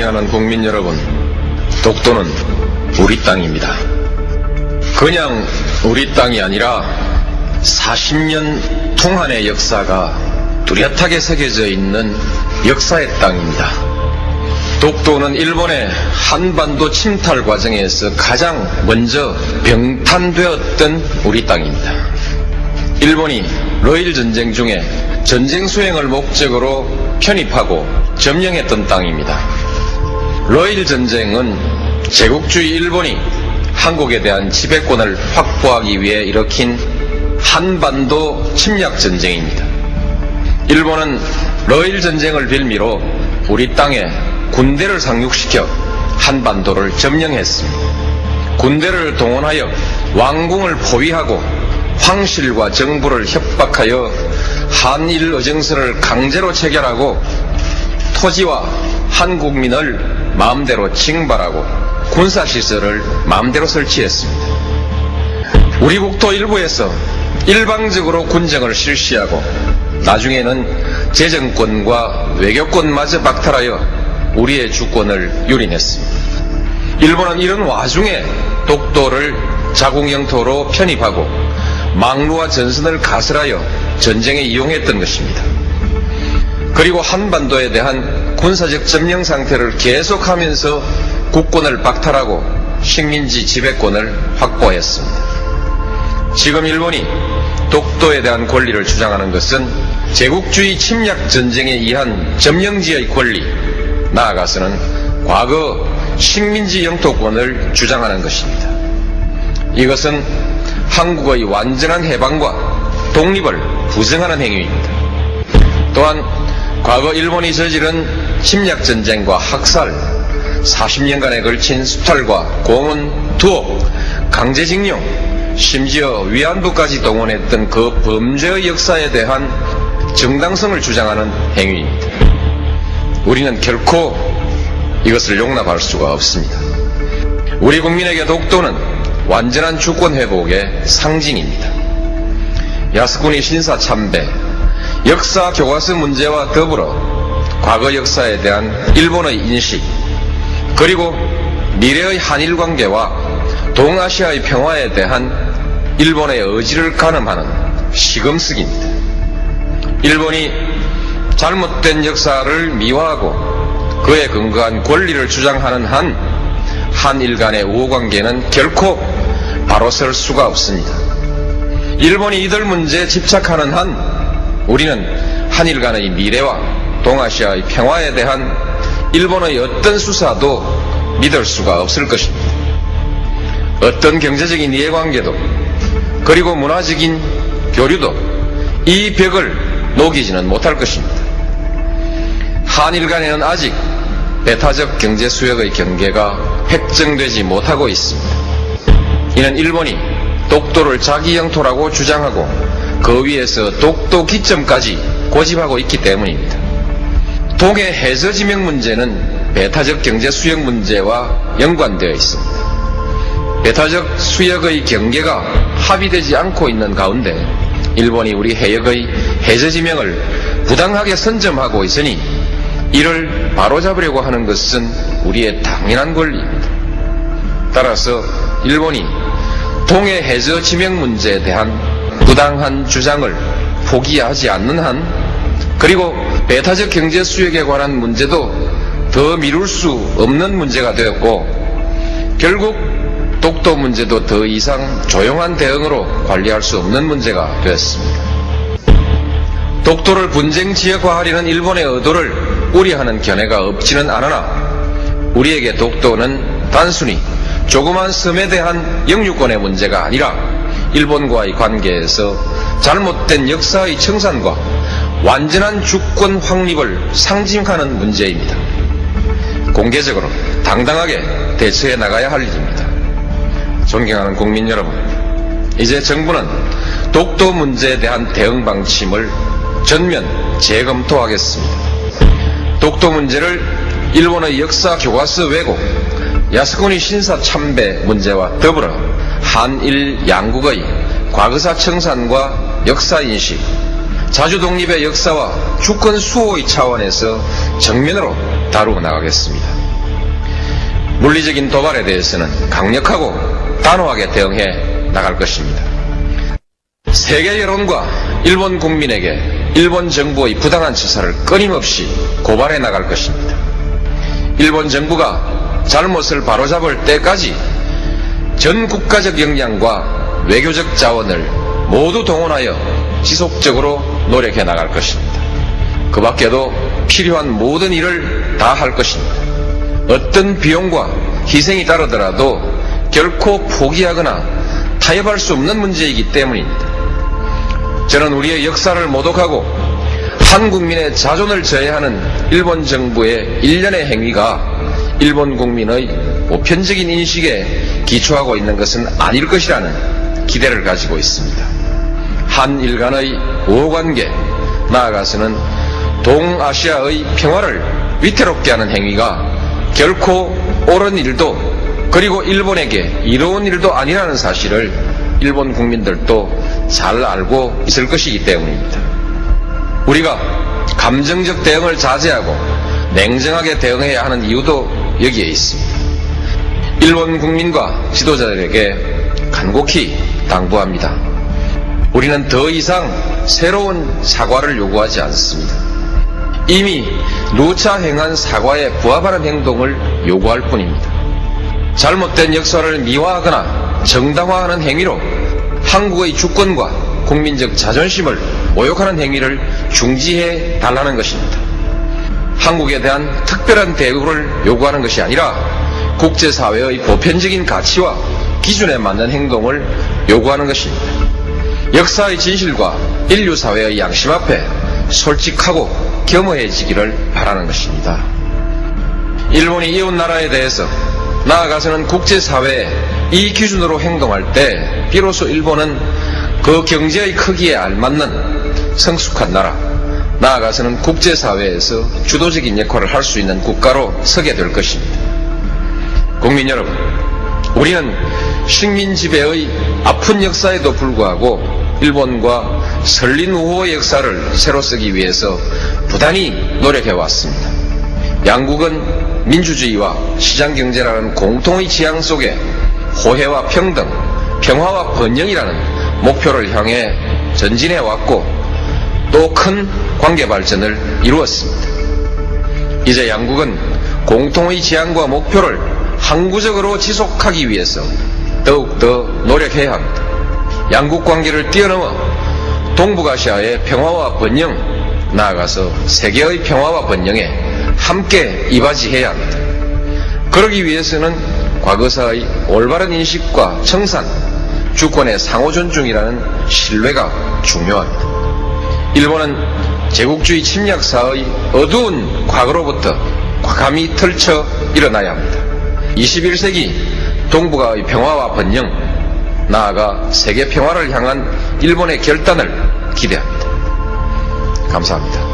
존경하는 국민 여러분, 독도는 우리 땅입니다. 그냥 우리 땅이 아니라 40년 통한의 역사가 뚜렷하게 새겨져 있는 역사의 땅입니다. 독도는 일본의 한반도 침탈 과정에서 가장 먼저 병탄되었던 우리 땅입니다. 일본이 러일 전쟁 중에 전쟁 수행을 목적으로 편입하고 점령했던 땅입니다. 러일 전쟁은 제국주의 일본이 한국에 대한 지배권을 확보하기 위해 일으킨 한반도 침략 전쟁입니다. 일본은 러일 전쟁을 빌미로 우리 땅에 군대를 상륙시켜 한반도를 점령했습니다. 군대를 동원하여 왕궁을 포위하고 황실과 정부를 협박하여 한일 의정서를 강제로 체결하고 토지와 한국민을 마음대로 징발하고 군사시설을 마음대로 설치했습니다. 우리 국토 일부에서 일방적으로 군정을 실시하고 나중에는 재정권과 외교권마저 박탈하여 우리의 주권을 유린했습니다. 일본은 이런 와중에 독도를 자국 영토로 편입하고 망루와 전선을 가설하여 전쟁에 이용했던 것입니다. 그리고 한반도에 대한 군사적 점령 상태를 계속하면서 국권을 박탈하고 식민지 지배권을 확보했습니다. 지금 일본이 독도에 대한 권리를 주장하는 것은 제국주의 침략 전쟁에 의한 점령지의 권리, 나아가서는 과거 식민지 영토권을 주장하는 것입니다. 이것은 한국의 완전한 해방과 독립을 부정하는 행위입니다. 또한 과거 일본이 저지른 침략 전쟁과 학살, 40년간에 걸친 수탈과 고문, 투옥, 강제징용, 심지어 위안부까지 동원했던 그 범죄의 역사에 대한 정당성을 주장하는 행위입니다. 우리는 결코 이것을 용납할 수가 없습니다. 우리 국민에게 독도는 완전한 주권 회복의 상징입니다. 야스쿠니 신사 참배, 역사 교과서 문제와 더불어 과거 역사에 대한 일본의 인식, 그리고 미래의 한일 관계와 동아시아의 평화에 대한 일본의 의지를 가늠하는 시금석입니다. 일본이 잘못된 역사를 미화하고 그에 근거한 권리를 주장하는 한 한일 간의 우호관계는 결코 바로 설 수가 없습니다. 일본이 이들 문제에 집착하는 한 우리는 한일 간의 미래와 동아시아의 평화에 대한 일본의 어떤 수사도 믿을 수가 없을 것입니다. 어떤 경제적인 이해관계도 그리고 문화적인 교류도 이 벽을 녹이지는 못할 것입니다. 한일 간에는 아직 배타적 경제 수역의 경계가 획정되지 못하고 있습니다. 이는 일본이 독도를 자기 영토라고 주장하고 그 위에서 독도 기점까지 고집하고 있기 때문입니다. 동해 해저 지명 문제는 배타적 경제 수역 문제와 연관되어 있습니다. 배타적 수역의 경계가 합의되지 않고 있는 가운데 일본이 우리 해역의 해저 지명을 부당하게 선점하고 있으니 이를 바로잡으려고 하는 것은 우리의 당연한 권리입니다. 따라서 일본이 동해 해저 지명 문제에 대한 부당한 주장을 포기하지 않는 한, 그리고 배타적 경제 수역에 관한 문제도 더 미룰 수 없는 문제가 되었고 결국 독도 문제도 더 이상 조용한 대응으로 관리할 수 없는 문제가 되었습니다. 독도를 분쟁 지역화하려는 일본의 의도를 우려하는 견해가 없지는 않으나 우리에게 독도는 단순히 조그만 섬에 대한 영유권의 문제가 아니라 일본과의 관계에서 잘못된 역사의 청산과 완전한 주권 확립을 상징하는 문제입니다. 공개적으로 당당하게 대처해 나가야 할 일입니다. 존경하는 국민 여러분, 이제 정부는 독도 문제에 대한 대응 방침을 전면 재검토하겠습니다. 독도 문제를 일본의 역사 교과서 왜곡, 야스쿠니 신사 참배 문제와 더불어 한일 양국의 과거사 청산과 역사인식, 자주독립의 역사와 주권 수호의 차원에서 정면으로 다루어 나가겠습니다. 물리적인 도발에 대해서는 강력하고 단호하게 대응해 나갈 것입니다. 세계 여론과 일본 국민에게 일본 정부의 부당한 처사를 끊임없이 고발해 나갈 것입니다. 일본 정부가 잘못을 바로잡을 때까지 전 국가적 역량과 외교적 자원을 모두 동원하여 지속적으로 노력해 나갈 것입니다. 그 밖에도 필요한 모든 일을 다 할 것입니다. 어떤 비용과 희생이 따르더라도 결코 포기하거나 타협할 수 없는 문제이기 때문입니다. 저는 우리의 역사를 모독하고 한 국민의 자존을 저해하는 일본 정부의 일련의 행위가 일본 국민의 보편적인 인식에 기초하고 있는 것은 아닐 것이라는 기대를 가지고 있습니다. 한일 간의 우호관계, 나아가서는 동아시아의 평화를 위태롭게 하는 행위가 결코 옳은 일도 그리고 일본에게 이로운 일도 아니라는 사실을 일본 국민들도 잘 알고 있을 것이기 때문입니다. 우리가 감정적 대응을 자제하고 냉정하게 대응해야 하는 이유도 여기에 있습니다. 일본 국민과 지도자들에게 간곡히 당부합니다. 우리는 더 이상 새로운 사과를 요구하지 않습니다. 이미 누차 행한 사과에 부합하는 행동을 요구할 뿐입니다. 잘못된 역사를 미화하거나 정당화하는 행위로 한국의 주권과 국민적 자존심을 모욕하는 행위를 중지해 달라는 것입니다. 한국에 대한 특별한 대우를 요구하는 것이 아니라 국제사회의 보편적인 가치와 기준에 맞는 행동을 요구하는 것입니다. 역사의 진실과 인류사회의 양심 앞에 솔직하고 겸허해지기를 바라는 것입니다. 일본이 이웃 나라에 대해서 나아가서는 국제사회에 이 기준으로 행동할 때 비로소 일본은 그 경제의 크기에 알맞는 성숙한 나라, 나아가서는 국제사회에서 주도적인 역할을 할 수 있는 국가로 서게 될 것입니다. 국민 여러분, 우리는 식민 지배의 아픈 역사에도 불구하고 일본과 설린 우호의 역사를 새로 쓰기 위해서 부단히 노력해 왔습니다. 양국은 민주주의와 시장경제라는 공통의 지향 속에 호혜와 평등, 평화와 번영이라는 목표를 향해 전진해 왔고 또 큰 관계 발전을 이루었습니다. 이제 양국은 공통의 지향과 목표를 항구적으로 지속하기 위해서 더욱더 노력해야 합니다. 양국 관계를 뛰어넘어 동북아시아의 평화와 번영, 나아가서 세계의 평화와 번영에 함께 이바지해야 합니다. 그러기 위해서는 과거사의 올바른 인식과 청산, 주권의 상호 존중이라는 신뢰가 중요합니다. 일본은 제국주의 침략사의 어두운 과거로부터 과감히 털쳐 일어나야 합니다. 21세기 동북아의 평화와 번영, 나아가 세계 평화를 향한 일본의 결단을 기대합니다. 감사합니다.